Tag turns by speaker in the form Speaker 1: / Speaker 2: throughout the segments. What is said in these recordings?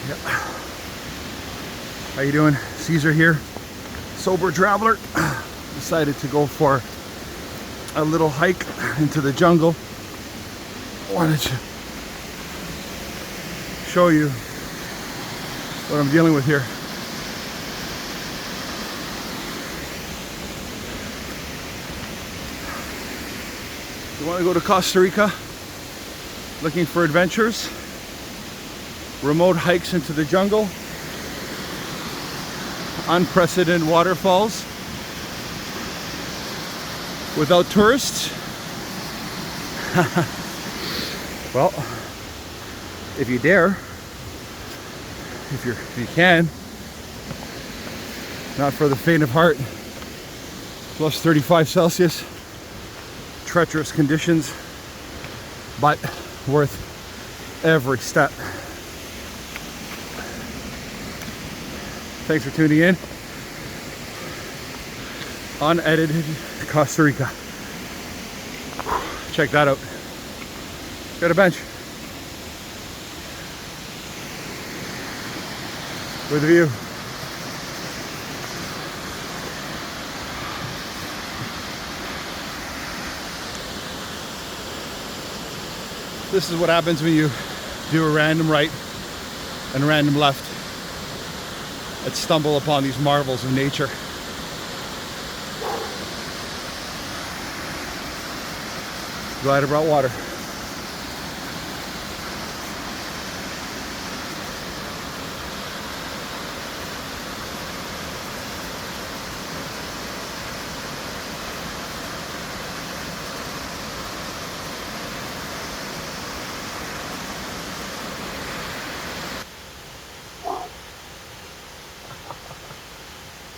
Speaker 1: Yep. How you doing? Caesar here, sober traveler. Decided to go for a little hike into the jungle. Wanted to show you what I'm dealing with here. You want to go to Costa Rica looking for adventures, remote hikes into the jungle, unprecedented waterfalls without tourists? Well, if you dare, if you can, not for the faint of heart. Plus 35 Celsius, treacherous conditions, but worth every step. Thanks for tuning in. Unedited Costa Rica. Check that out. Got a bench with a view. This is what happens when you do a random right and random left and stumble upon these marvels of nature. Glad I brought water.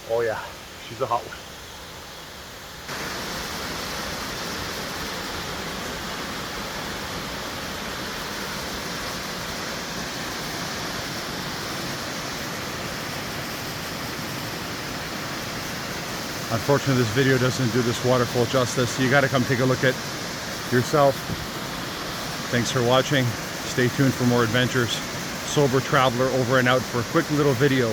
Speaker 1: Oh yeah, she's a hot one. Unfortunately, this video doesn't do this waterfall justice. You gotta come take a look at yourself. Thanks for watching. Stay tuned for more adventures. Sober Traveler over and out for a quick little video